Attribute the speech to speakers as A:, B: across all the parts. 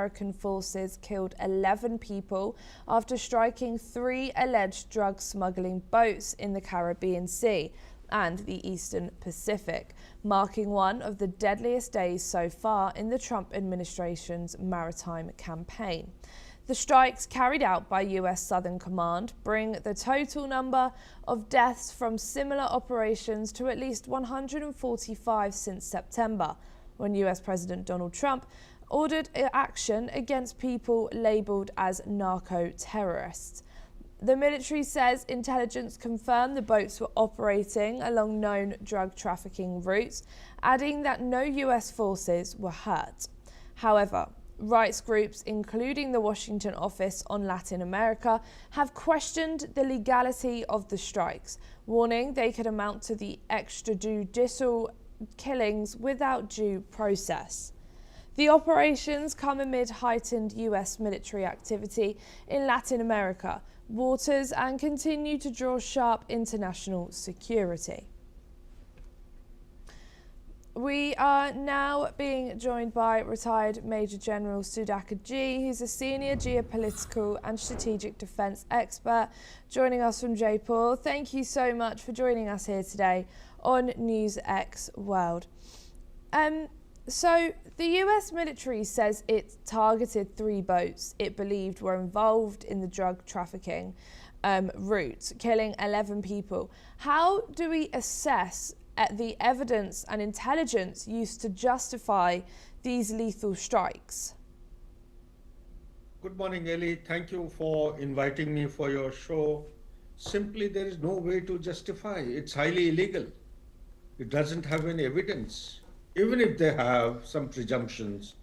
A: American forces killed 11 people after striking 3 alleged drug smuggling boats in the Caribbean Sea and the Eastern Pacific, marking one of the deadliest days so far in the Trump administration's maritime campaign. The strikes carried out by US Southern Command bring the total number of deaths from similar operations to at least 145 since September, when US President Donald Trump ordered action against people labelled as narco-terrorists. The military says intelligence confirmed the boats were operating along known drug trafficking routes, adding that no US forces were hurt. However, rights groups, including the Washington Office on Latin America, have questioned the legality of the strikes, warning they could amount to the extrajudicial killings without due process. The operations come amid heightened US military activity in Latin America waters and continue to draw sharp international security. We are now being joined by retired Major General Sudhakar Ji, who's a senior geopolitical and strategic defence expert, joining us from Jaipur. Thank you so much for joining us here today on NewsX World. So the US military says it targeted 3 boats it believed were involved in the drug trafficking route, killing 11 people. How do we assess the evidence and intelligence used to justify these lethal strikes?
B: Good morning, Ellie. Thank you for inviting me for your show. Simply, there is no way to justify. It's highly illegal. It doesn't have any evidence. Even if they have some presumptions,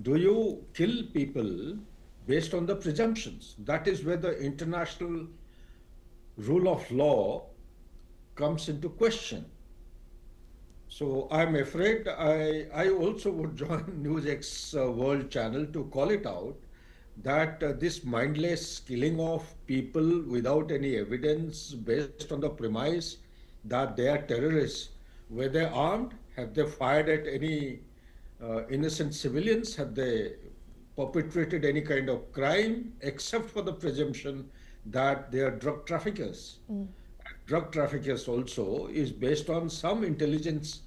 B: do you kill people based on the presumptions? That is where the international rule of law comes into question. So I'm afraid I also would join NewsX World channel to call it out that this mindless killing of people without any evidence based on the premise that they are terrorists. Were they armed? Have they fired at any innocent civilians? Have they perpetrated any kind of crime except for the presumption that they are drug traffickers? Drug traffickers also is based on some intelligence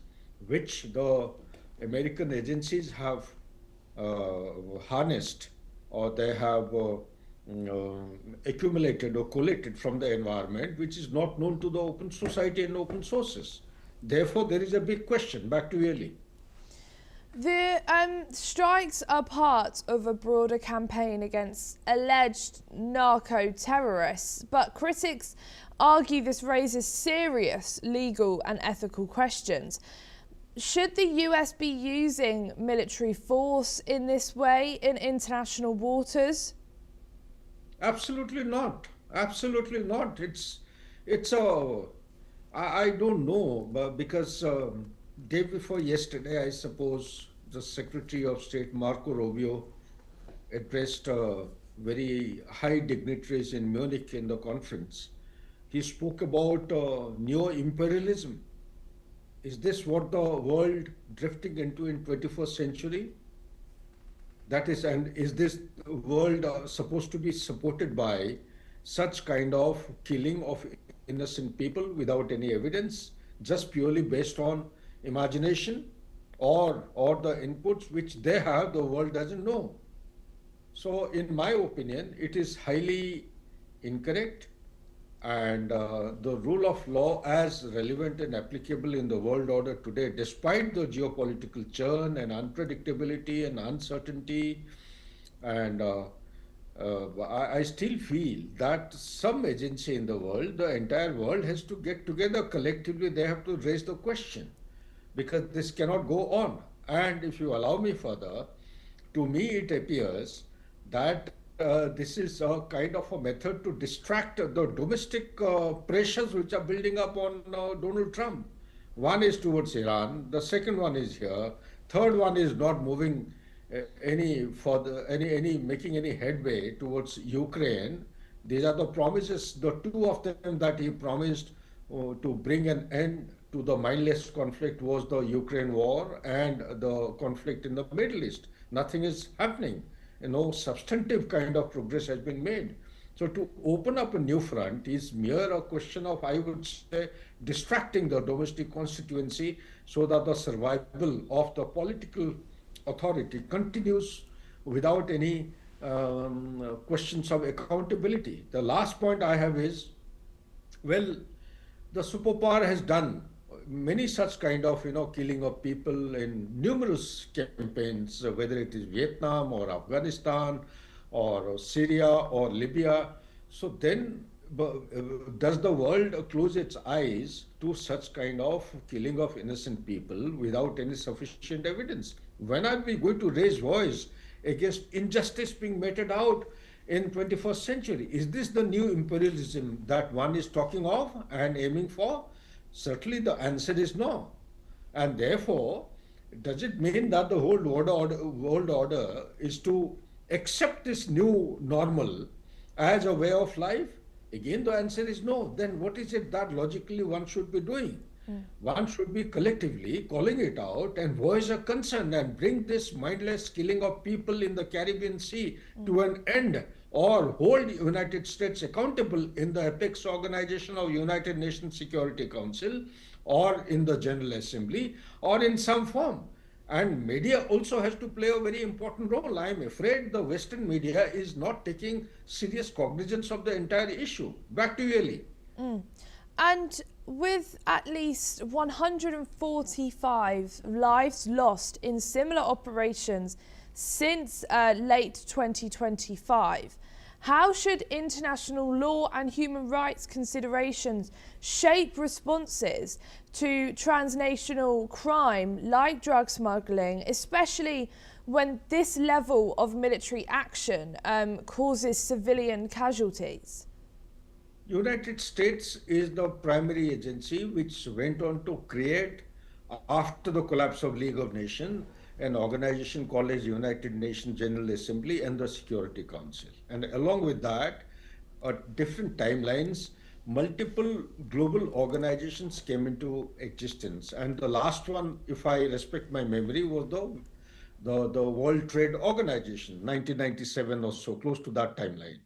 B: which the American agencies have harnessed, or they have accumulated or collated from the environment, which is not known to the open society and open sources. Therefore, there is a big question. Back to Eli.
A: The strikes are part of a broader campaign against alleged narco-terrorists, but critics argue this raises serious legal and ethical questions. Should the US be using military force in this way in international waters?
B: Absolutely not. Absolutely not. I don't know, but because day before yesterday, I suppose the Secretary of State Marco Rubio addressed very high dignitaries in Munich in the conference. He spoke about neo-imperialism. Is this what the world drifting into in 21st century? That is, and is this world supposed to be supported by such kind of killing of innocent people without any evidence, just purely based on imagination or the inputs which they have, the world doesn't know? So in my opinion, it is highly incorrect, and the rule of law as relevant and applicable in the world order today, despite the geopolitical churn and unpredictability and uncertainty, and I still feel that some agency in the world, the entire world, has to get together collectively. They have to raise the question, because this cannot go on. And if you allow me further, to me it appears that this is a kind of a method to distract the domestic pressures which are building up on Donald Trump. One is towards Iran, the second one is here, third one is not moving making any headway towards Ukraine. These are the promises, the two of them that he promised to bring an end to the mindless conflict was the Ukraine war and the conflict in the Middle East. Nothing is happening. substantive kind of progress has been made. So to open up a new front is mere a question of, I would say, distracting the domestic constituency so that the survival of the political authority continues without any questions of accountability. The last point I have is, well, the superpower has done many such kind of killing of people in numerous campaigns, whether it is Vietnam or Afghanistan or Syria or Libya. So then, does the world close its eyes to such kind of killing of innocent people without any sufficient evidence? When are we going to raise voice against injustice being meted out in 21st century? Is this the new imperialism that one is talking of and aiming for? Certainly the answer is no. And therefore, does it mean that the whole world order is to accept this new normal as a way of life? Again, the answer is no. Then what is it that logically one should be doing? One should be collectively calling it out and voice a concern and bring this mindless killing of people in the Caribbean Sea to an end, or hold United States accountable in the apex organization of United Nations Security Council or in the General Assembly or in some form. And media also has to play a very important role. I am afraid the Western media is not taking serious cognizance of the entire issue. Back to you, Ellie.
A: And with at least 145 lives lost in similar operations since late 2025, how should international law and human rights considerations shape responses to transnational crime like drug smuggling, especially when this level of military action causes civilian casualties?
B: United States is the primary agency which went on to create, after the collapse of League of Nations, an organization called as United Nations General Assembly and the Security Council. And along with that, at different timelines, multiple global organizations came into existence. And the last one, if I respect my memory, was the World Trade Organization, 1997 or so, close to that timeline.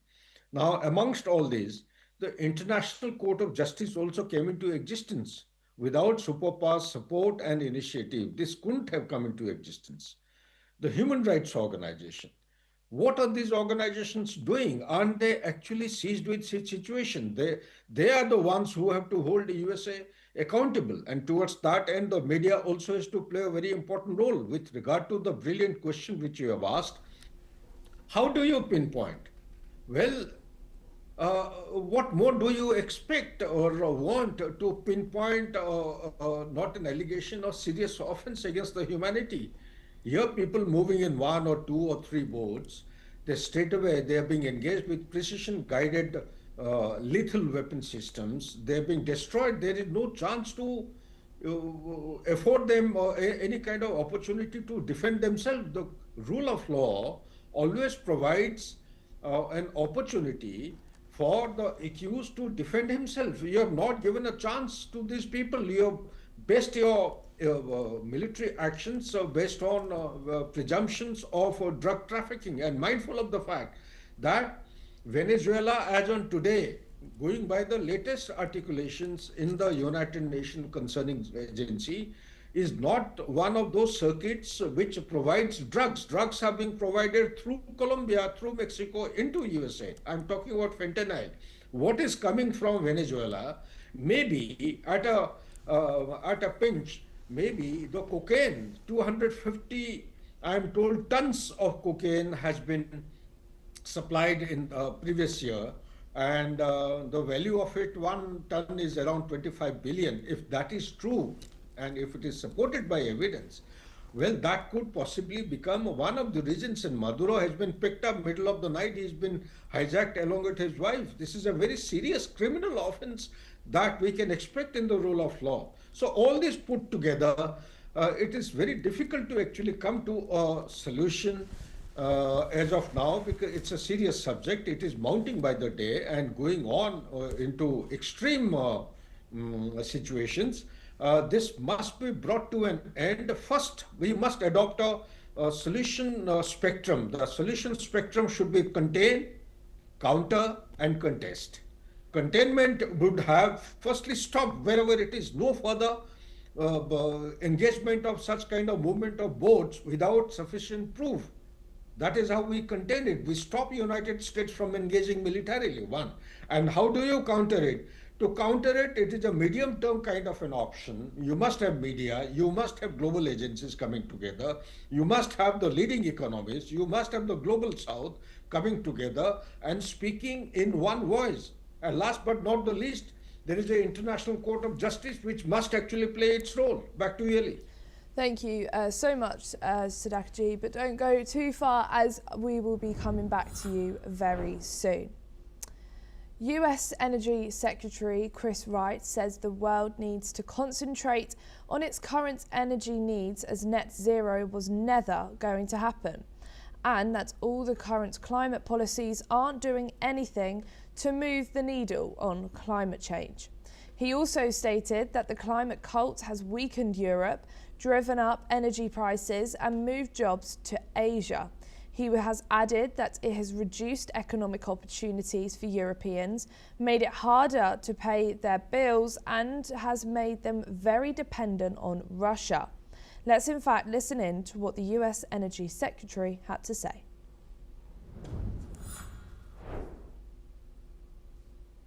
B: Now, amongst all these, the International Court of Justice also came into existence. Without superpower's support and initiative, this couldn't have come into existence. The Human Rights Organization. What are these organizations doing? Aren't they actually seized with this situation? They are the ones who have to hold the USA accountable. And towards that end, the media also has to play a very important role. With regard to the brilliant question which you have asked, how do you pinpoint? Well, what more do you expect or want to pinpoint not an allegation or serious offense against the humanity? Here, people moving in one or two or three boats, they straight away they are being engaged with precision-guided lethal weapon systems. They are being destroyed. There is no chance to afford them any kind of opportunity to defend themselves. The rule of law always provides an opportunity for the accused to defend himself. You have not given a chance to these people. You have based your military actions based on presumptions of drug trafficking, and mindful of the fact that Venezuela, as on today, going by the latest articulations in the United Nations concerning agency, is not one of those circuits which provides drugs. Drugs are being provided through Colombia, through Mexico, into USA. I'm talking about fentanyl. What is coming from Venezuela, maybe at a pinch, maybe the cocaine, 250, I'm told, tons of cocaine has been supplied in the previous year. And the value of it, 1 ton, is around 25 billion. If that is true, and if it is supported by evidence, well, that could possibly become one of the reasons. And Maduro has been picked up middle of the night. He's been hijacked along with his wife. This is a very serious criminal offense that we can expect in the rule of law. So all this put together, it is very difficult to actually come to a solution as of now, because it's a serious subject. It is mounting by the day and going on into extreme situations. This must be brought to an end. First, we must adopt a solution spectrum. The solution spectrum should be contain, counter, and contest. Containment would have firstly stop wherever it is, no further engagement of such kind of movement of boats without sufficient proof. That is how we contain it. We stop United States from engaging militarily, one. And how do you counter it? To counter it, it is a medium-term kind of an option. You must have media, you must have global agencies coming together, you must have the leading economies, you must have the global south coming together and speaking in one voice. And last but not the least, there is the International Court of Justice which must actually play its role. Back to Yeli.
A: Thank you so much, Sudhakji, but don't go too far as we will be coming back to you very soon. US Energy Secretary Chris Wright says the world needs to concentrate on its current energy needs as net zero was never going to happen, and that all the current climate policies aren't doing anything to move the needle on climate change. He also stated that the climate cult has weakened Europe, driven up energy prices and moved jobs to Asia. He has added that it has reduced economic opportunities for Europeans, made it harder to pay their bills, and has made them very dependent on Russia. Let's in fact listen in to what the US Energy Secretary had to say.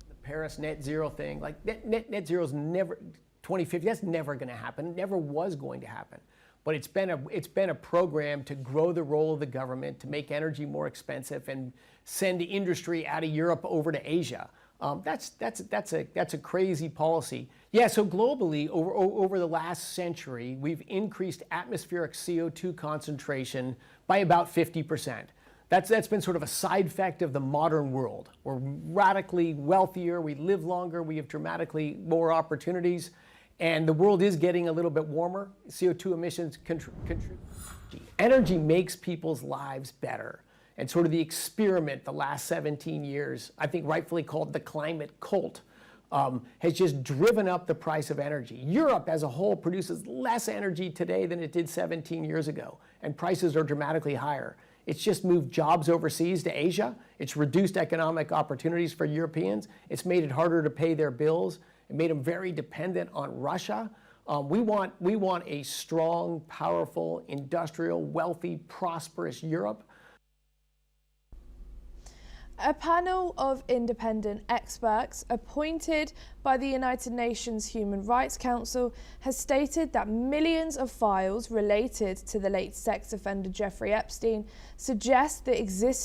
C: The Paris net zero thing, like net zero is never, 2050, that's never going to happen, never was going to happen. But it's been a program to grow the role of the government, to make energy more expensive and send the industry out of Europe over to Asia. That's a crazy policy. Yeah, so globally, over the last century, we've increased atmospheric CO2 concentration by about 50%. That's been sort of a side effect of the modern world. We're radically wealthier, we live longer, we have dramatically more opportunities. And the world is getting a little bit warmer. CO2 emissions contribute. Energy makes people's lives better. And sort of the experiment the last 17 years, I think rightfully called the climate cult, has just driven up the price of energy. Europe as a whole produces less energy today than it did 17 years ago, and prices are dramatically higher. It's just moved jobs overseas to Asia. It's reduced economic opportunities for Europeans. It's made it harder to pay their bills. It made them very dependent on Russia. We want a strong, powerful, industrial, wealthy, prosperous Europe.
A: A panel of independent experts appointed by the United Nations Human Rights Council has stated that millions of files related to the late sex offender Jeffrey Epstein suggest the existence